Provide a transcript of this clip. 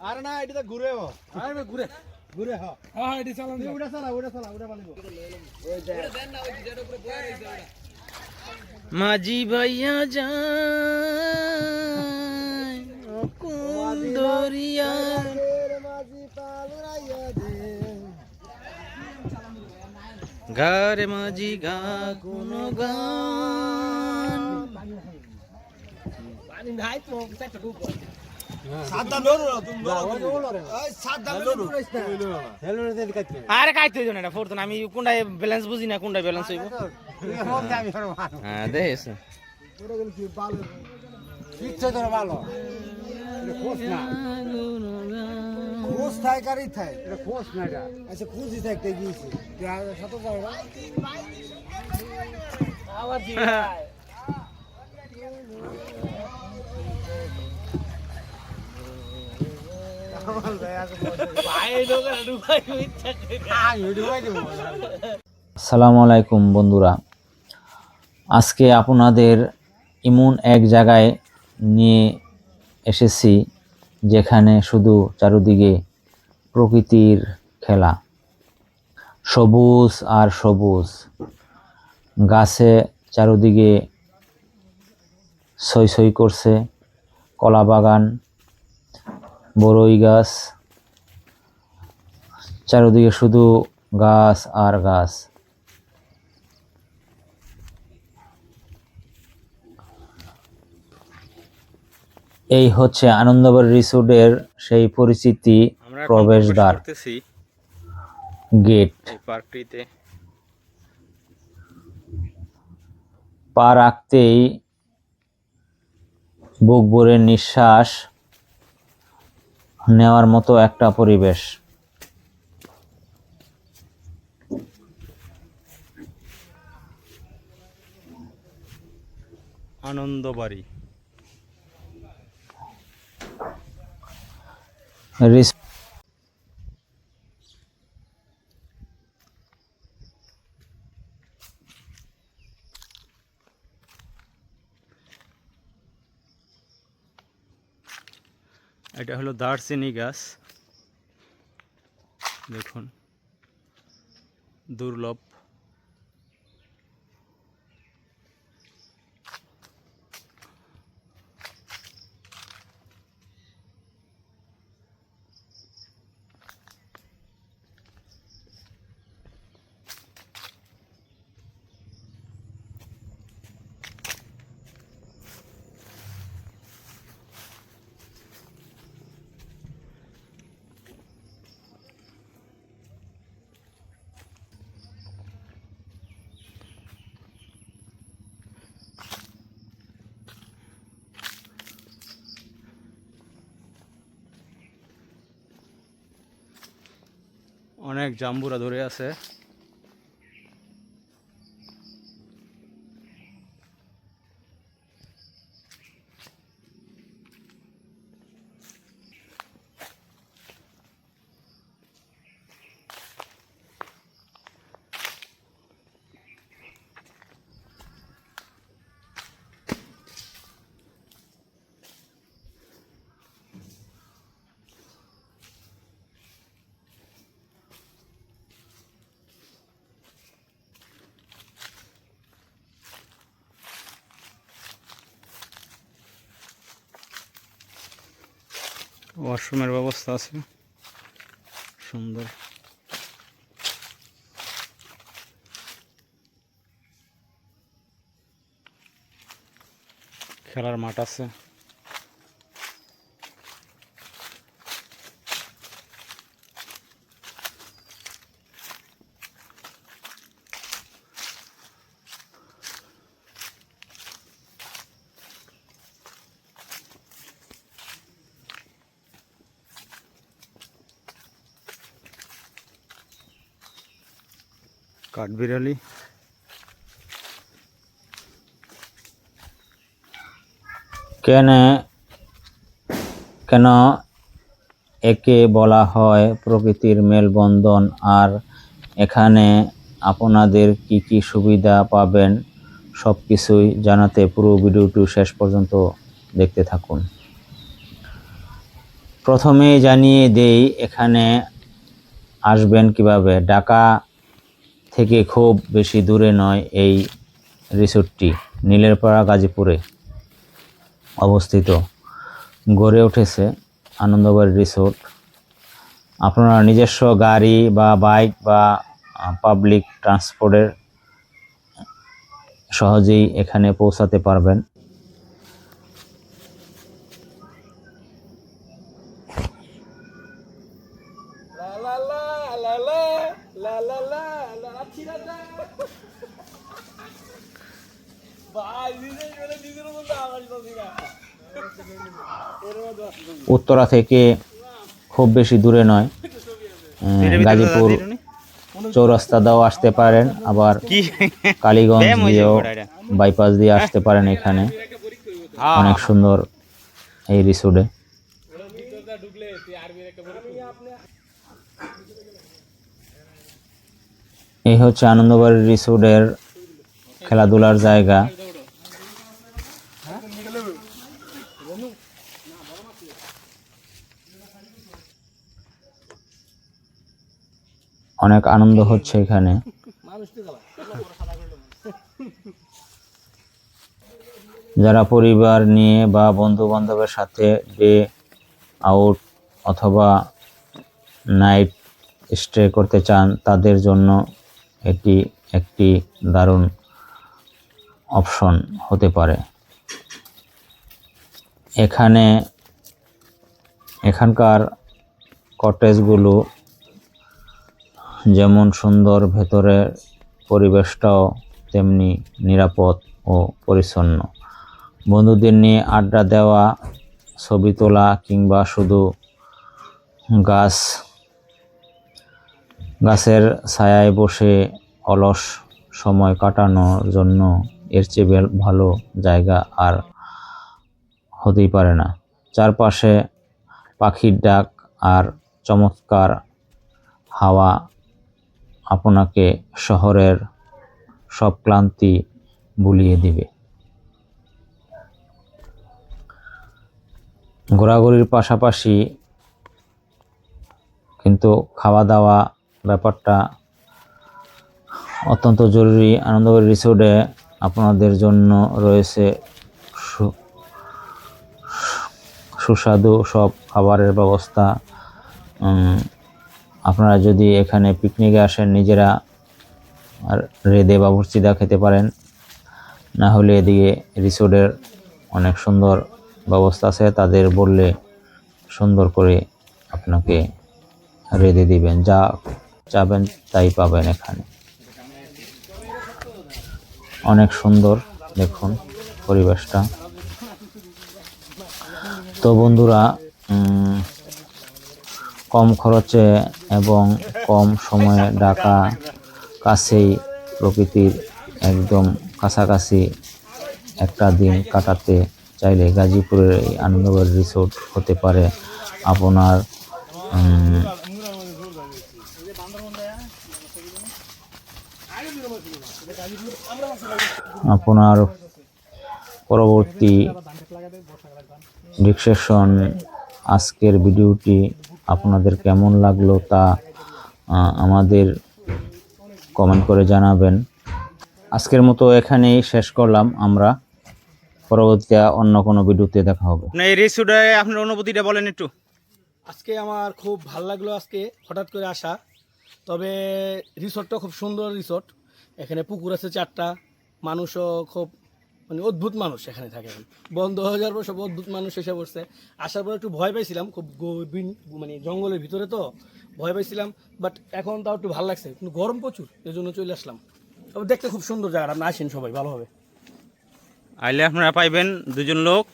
আরে না এটা ঘুরে হ আরে ঘুরে ঘুরে হ হ্যাঁ এটা চালান ওটা চালা পালিব ওই দেন না ওই যেটা উপরে বয়া রইছে ওটা মাঝি ভাইয়া যায় ও কোন দরিয়া মাঝি পালুরাইয়া দে গারে মাঝি গা কোন গান পানি নাই তো একটা ডুব আরে কাইতে হইতো না এটা ফোরতো না আমি কোনটায় ব্যালেন্স বুঝি না কোনটায় ব্যালেন্স হইব হ্যাঁ দেখেছ ভালো খোঁজ থাই গাড়ি থাই এটা খোঁজ না এটা আচ্ছা খুঁজি থাকতে গিয়েছি সাথে যাও আবার জি আসসালামু আলাইকুম বন্ধুরা, আজকে আপনাদের এমন এক জায়গায় নিয়ে এসেছি যেখানে শুধু চারিদিকে প্রকৃতির খেলা, সবুজ আর সবুজ, গাছে চারিদিকে ছই ছই করছে, কলা বাগান, বড়ই গাছ, চারিদিকে শুধু গাছ আর গাছ। এই হচ্ছে আনন্দবাড়ি রিসোর্টের সেই পরিচিতি প্রবেশদ্বার, গেট। পার্কটিতে পা রাখতেই বুক ভরে নিঃশ্বাস নেওয়ার মতো একটা পরিবেশ। আনন্দবাড়ি এটা হলো দারচিনি গাছ, দেখুন দুর্লভ। অনেক জাম্বুরা ধরে আছে। ওয়াশরুমের ব্যবস্থা আছে সুন্দর। খেলার মাঠ আছে। কাঠবিড়ালি, কেন একে বলা হয় প্রকৃতির মেলবন্ধন, আর এখানে আপনাদের কি কি সুবিধা পাবেন সবকিছুই জানাতে পুরো ভিডিওটি শেষ পর্যন্ত দেখতে থাকুন। প্রথমেই জানিয়ে দেই এখানে আসবেন কিভাবে। ঢাকা থেকে খুব বেশি দূরে নয় এই রিসোর্টটি, নীলেরপাড়া গাজীপুরে অবস্থিত। গড়ে উঠেছে আনন্দবাড়ি রিসোর্ট। আপনারা নিজস্ব গাড়ি বা বাইক বা পাবলিক ট্রান্সপোর্টের সহজেই এখানে পৌঁছাতে পারবেন। উত্তরা থেকে খুব বেশি দূরে নয়, গাজীপুর চৌরাস্তা দিয়েও আসতে পারেন, আবার কালীগঞ্জ দিয়েও বাইপাস দিয়ে আসতে পারেন। এখানে অনেক সুন্দর এই রিসোর্টে। এই হচ্ছে আনন্দবাড়ি রিসোর্টের খেলাধুলার জায়গা। অনেক আনন্দ হচ্ছে এখানে। যারা পরিবার নিয়ে বা বন্ধু বান্ধবের সাথে ডে আউট অথবা নাইট স্টে করতে চান, তাদের জন্য এটি একটি দারুণ অপশন হতে পারে। এখানকার কটেজগুলো যেমন সুন্দর, ভেতরের পরিবেশটাও তেমনি নিরাপদ ও পরিচ্ছন্ন। বন্ধুদের নিয়ে আড্ডা দেওয়া, ছবি তোলা কিংবা শুধু গাছের ছায়ায় বসে অলস সময় কাটানোর জন্য এর চেয়ে ভালো জায়গা আর হতেই পারে না। চারপাশে পাখির ডাক আর চমৎকার হাওয়া আপনাকে শহরের সব ক্লান্তি ভুলিয়ে দিবে। ঘোরাঘুরির পাশাপাশি কিন্তু খাওয়া দাওয়া ব্যাপারটা অত্যন্ত জরুরি। আনন্দবাড়ি রিসোর্টে আপনাদের জন্য রয়েছে সুস্বাদু সব খাবারের ব্যবস্থা। আপনারা যদি এখানে পিকনিকে আসেন, নিজেরা রেঁধে বাবুর্চিদা খেতে পারেন, না হলে এদিকে রিসোর্টের অনেক সুন্দর ব্যবস্থা আছে, তাদের বললে সুন্দর করে আপনাকে রেঁধে দিবেন। যা চাবেন তাই পাবেন এখানে। অনেক সুন্দর, দেখুন পরিবেশটা। তো বন্ধুরা, কম খরচে এবং কম সময়ে ঢাকা কাছেই প্রকৃতির একদম কাছাকাছি একটা দিন কাটাতে চাইলে গাজীপুরের এই আনন্দবাড়ি রিসোর্ট হতে পারে আপনার পরবর্তী ডিসকাশন। আজকের ভিডিওটি আপনাদের কেমন লাগলো তা আমাদের কমেন্ট করে জানাবেন। আজকের মতো এখানেই শেষ করলাম। আমরা পরবর্তীতে অন্য কোনো ভিডিওতে দেখা হবে। এই রিসোর্টে আপনার অনুভূতিটা বলেন একটু। আজকে আমার খুব ভালো লাগলো, আজকে হঠাৎ করে আসা। তবে রিসোর্টটা খুব সুন্দর রিসোর্ট। এখানে পুকুর আছে 4টা, মানুষও খুব অদ্ভুত মানুষ এখানে থাকে। এখন বন্ধ হয়ে যাওয়ার পর সব অদ্ভুত মানুষ এসে পড়ছে। আসার পর একটু ভয় পাইছিলাম, খুব জঙ্গলের ভিতরে তো ভয় পাইছিলাম, বাট এখন তাও একটু ভালো লাগছে। কিন্তু গরম প্রচুর, এই জন্য চলে আসলাম। তবে দেখতে খুব সুন্দর জায়গাটা, আপনি আসেন সবাই, ভালো হবে। আইলে আপনারা পাইবেন 2জন লোক।